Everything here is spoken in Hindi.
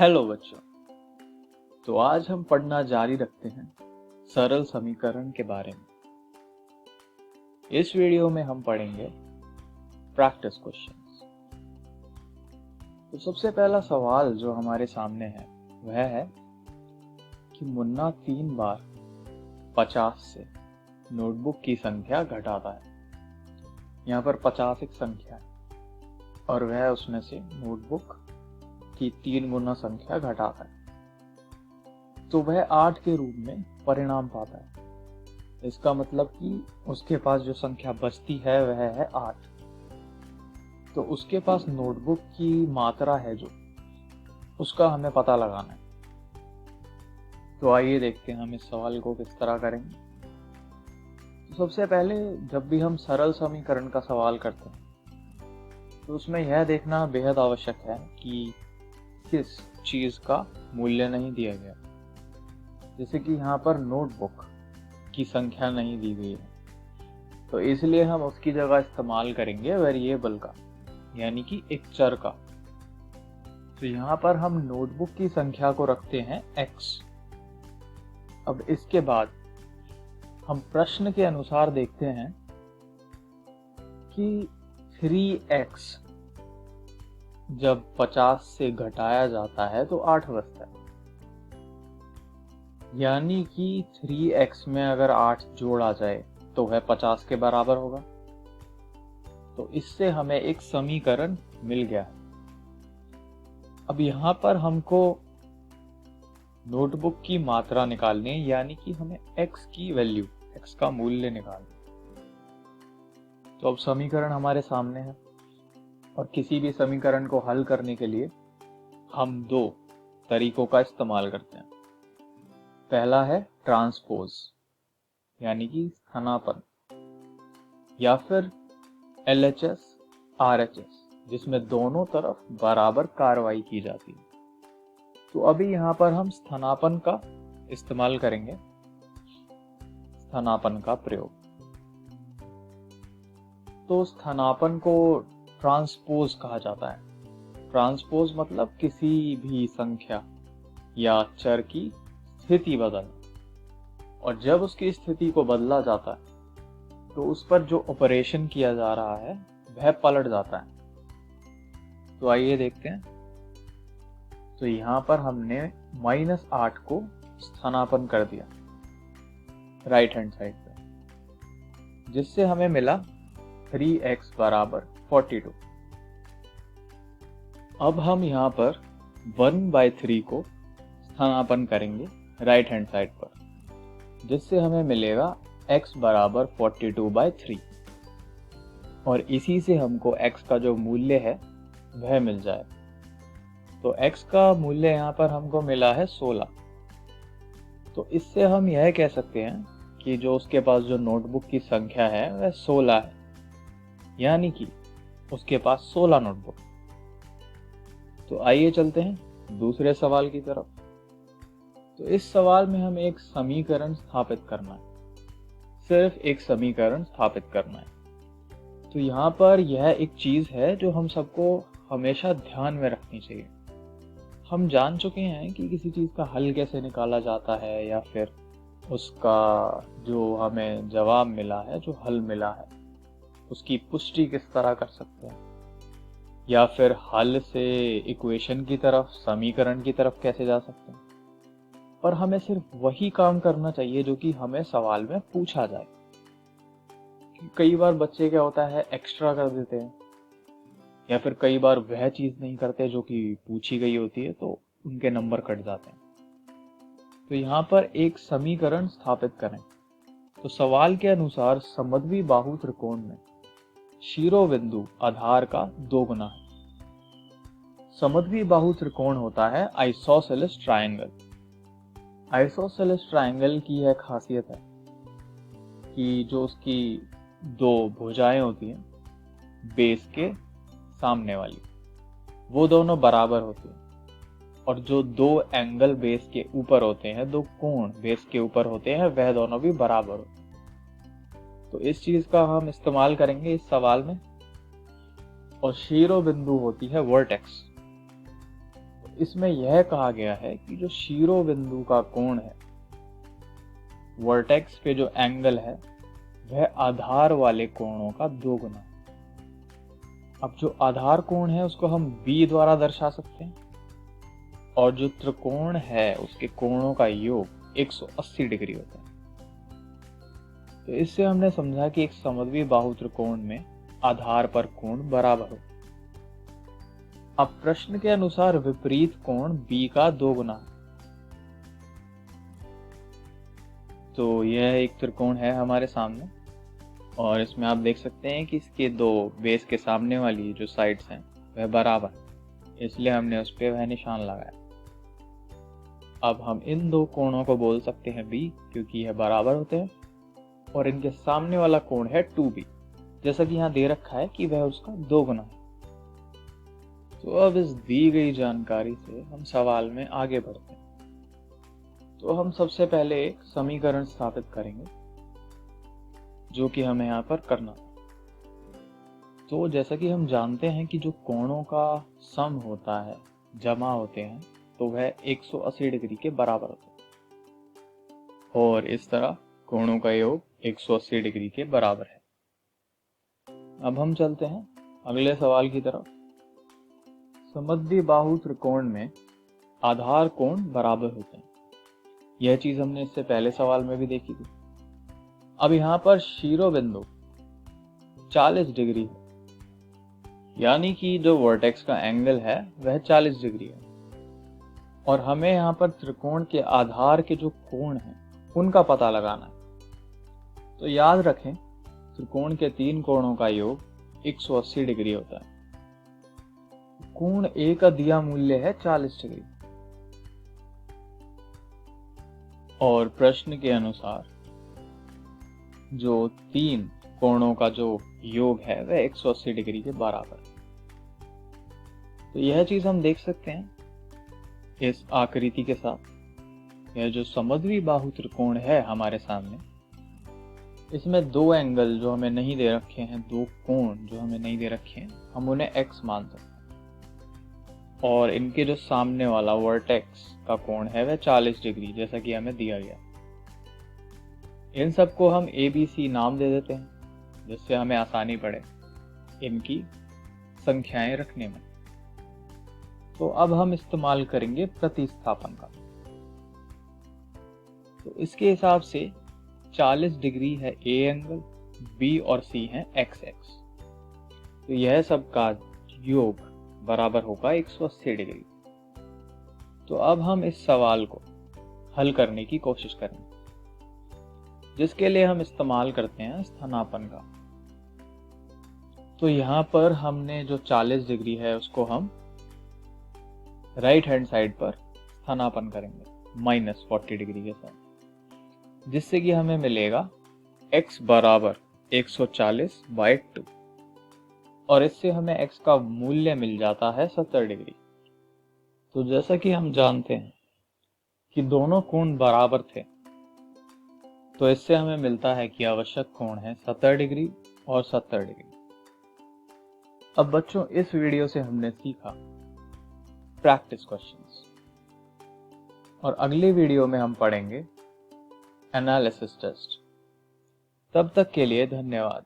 हेलो बच्चों। तो आज हम पढ़ना जारी रखते हैं सरल समीकरण के बारे में। इस वीडियो में हम पढ़ेंगे प्रैक्टिस क्वेश्चंस। तो सबसे पहला सवाल जो हमारे सामने है वह है कि मुन्ना 3 बार 50 से नोटबुक की संख्या घटाता है। यहाँ पर 50 एक संख्या है और वह उसमें से नोटबुक की 3 गुना संख्या घटाता है, तो वह 8 के रूप में परिणाम पाता है। इसका मतलब कि उसके पास जो संख्या बचती है वह है 8। तो उसके पास नोटबुक की मात्रा है जो उसका हमें पता लगाना है। तो आइए देखते हैं हम इस सवाल को किस तरह करेंगे। तो सबसे पहले जब भी हम सरल समीकरण का सवाल करते हैं तो उसमें यह देखना बेहद आवश्यक है कि किस चीज का मूल्य नहीं दिया गया। जैसे कि यहाँ पर नोटबुक की संख्या नहीं दी गई है, तो इसलिए हम उसकी जगह इस्तेमाल करेंगे वेरिएबल का, यानी कि एक चर का। तो यहाँ पर हम नोटबुक की संख्या को रखते हैं x। अब इसके बाद हम प्रश्न के अनुसार देखते हैं कि 3x जब 50 से घटाया जाता है तो 8 बचता है, यानी कि 3x में अगर 8 जोड़ा जाए तो वह 50 के बराबर होगा। तो इससे हमें एक समीकरण मिल गया है। अब यहाँ पर हमको नोटबुक की मात्रा निकालनी है, यानी कि हमें x की वैल्यू, x का मूल्य निकालना है। तो अब समीकरण हमारे सामने है और किसी भी समीकरण को हल करने के लिए हम 2 तरीकों का इस्तेमाल करते हैं। पहला है ट्रांसपोज, यानी कि स्थानापन्न, या फिर LHS RHS, जिसमें दोनों तरफ बराबर कार्रवाई की जाती है। तो अभी यहाँ पर हम स्थानापन्न का इस्तेमाल करेंगे, स्थानापन्न का प्रयोग। तो स्थानापन्न को ट्रांसपोज कहा जाता है। ट्रांसपोज मतलब किसी भी संख्या या चर की स्थिति बदलना, और जब उसकी स्थिति को बदला जाता है तो उस पर जो ऑपरेशन किया जा रहा है वह पलट जाता है। तो आइए देखते हैं। तो यहाँ पर हमने -8 को स्थानापन्न कर दिया राइट हैंड साइड पे, जिससे हमें मिला 3x बराबर 42। अब हम यहाँ पर 1/3 को स्थानापन्न करेंगे राइट हैंड साइड पर, जिससे हमें मिलेगा x बराबर 42/3, और इसी से हमको x का जो मूल्य है वह मिल जाए। तो x का मूल्य यहाँ पर हमको मिला है 16। तो इससे हम यह कह सकते हैं कि जो उसके पास जो नोटबुक की संख्या है वह 16 है, यानी कि उसके पास 16 नोटबुक। तो आइए चलते हैं दूसरे सवाल की तरफ। तो इस सवाल में हमें एक समीकरण स्थापित करना है, सिर्फ एक समीकरण स्थापित करना है। तो यहाँ पर यह एक चीज है जो हम सबको हमेशा ध्यान में रखनी चाहिए। हम जान चुके हैं कि किसी चीज का हल कैसे निकाला जाता है, या फिर उसका जो हमें जवाब मिला है, जो हल मिला है, उसकी पुष्टि किस तरह कर सकते हैं, या फिर हल से इक्वेशन की तरफ, समीकरण की तरफ कैसे जा सकते हैं। पर हमें सिर्फ वही काम करना चाहिए जो कि हमें सवाल में पूछा जाए। कई बार बच्चे क्या होता है, एक्स्ट्रा कर देते हैं, या फिर कई बार वह चीज नहीं करते जो कि पूछी गई होती है, तो उनके नंबर कट जाते हैं। तो यहाँ पर एक समीकरण स्थापित करें। तो सवाल के अनुसार समद्वि बाहु त्रिकोण में शिरोबिंदु आधार का 2 गुना है। समद्वि बाहु त्रिकोण होता है आइसोसेलेस ट्रायंगल। आइसोसेलेस ट्रायंगल की यह खासियत है कि जो उसकी 2 भुजाएं होती हैं बेस के सामने वाली, वो दोनों बराबर होती हैं, और जो 2 एंगल बेस के ऊपर होते हैं, 2 कोण बेस के ऊपर होते हैं, वह दोनों भी बराबर होते हैं। तो इस चीज का हम इस्तेमाल करेंगे इस सवाल में। और शिरोबिंदु होती है वर्टेक्स। इसमें यह कहा गया है कि जो शिरोबिंदु का कोण है, वर्टेक्स पे जो एंगल है, वह आधार वाले कोणों का 2 गुना है। अब जो आधार कोण है उसको हम b द्वारा दर्शा सकते हैं, और जो त्रिकोण है उसके कोणों का योग 180 डिग्री होता है। तो इससे हमने समझा कि एक समद्वि बाहु त्रिकोण में आधार पर कोण बराबर हो। अब प्रश्न के अनुसार विपरीत कोण b का 2 गुना है। तो यह एक त्रिकोण है हमारे सामने, और इसमें आप देख सकते हैं कि इसके 2 बेस के सामने वाली जो साइड्स हैं वह बराबर, इसलिए हमने उस पर वह निशान लगाया। अब हम इन 2 कोणों को बोल सकते हैं b, क्योंकि यह बराबर होते हैं, और इनके सामने वाला कोण है 2b, जैसा कि यहाँ दे रखा है कि वह उसका 2 गुना है। तो अब इस दी गई जानकारी से हम सवाल में आगे बढ़ते हैं। तो हम सबसे पहले एक समीकरण स्थापित करेंगे, जो कि हमें यहाँ पर करना है। तो जैसा कि हम जानते हैं कि जो कोणों का सम होता है, जमा होते हैं, तो वह 180 डिग्री के बराबर होता है, और इस तरह कोणों का योग 180 डिग्री के बराबर है। अब हम चलते हैं अगले सवाल की तरफ। समद्वि बाहु त्रिकोण में आधार कोण बराबर होते हैं। यह चीज हमने इससे पहले सवाल में भी देखी थी। अब यहाँ पर शिरोबिंदु 40 डिग्री है, यानी कि जो वर्टेक्स का एंगल है वह 40 डिग्री है, और हमें यहाँ पर त्रिकोण के आधार के जो कोण हैं उनका पता लगाना है। तो याद रखें, त्रिकोण के 3 कोणों का योग 180 डिग्री होता है। कोण A का दिया मूल्य है 40 डिग्री, और प्रश्न के अनुसार जो 3 कोणों का जो योग है वह 180 डिग्री के बराबर है। तो यह चीज हम देख सकते हैं इस आकृति के साथ। यह जो समद्वि बाहु त्रिकोण है हमारे सामने, इसमें 2 एंगल जो हमें नहीं दे रखे हैं, 2 कोण जो हमें नहीं दे रखे हैं, हम उन्हें x मान सकते हैं, और इनके जो सामने वाला वर्टेक्स का कोण है वह 40 डिग्री, जैसा कि हमें दिया गया। इन सबको हम ABC नाम दे देते हैं, जिससे हमें आसानी पड़े इनकी संख्याएं रखने में। तो अब हम इस्तेमाल करेंगे प्रतिस्थापन का। तो इसके हिसाब से 40 डिग्री है A एंगल, B और C है XX। तो यह सब का योग बराबर होगा 180 डिग्री। तो अब हम इस सवाल को हल करने की कोशिश करेंगे, जिसके लिए हम इस्तेमाल करते हैं स्थानापन्न का। तो यहाँ पर हमने जो 40 डिग्री है उसको हम राइट हैंड साइड पर स्थानापन्न करेंगे -40 डिग्री के साथ, जिससे कि हमें मिलेगा x बराबर 140/2, और इससे हमें x का मूल्य मिल जाता है 70 डिग्री। तो जैसा कि हम जानते हैं कि दोनों कोण बराबर थे, तो इससे हमें मिलता है कि आवश्यक कोण है 70 डिग्री और 70 डिग्री। अब बच्चों, इस वीडियो से हमने सीखा प्रैक्टिस क्वेश्चंस, और अगले वीडियो में हम पढ़ेंगे एनालिसिस टेस्ट। तब तक के लिए धन्यवाद।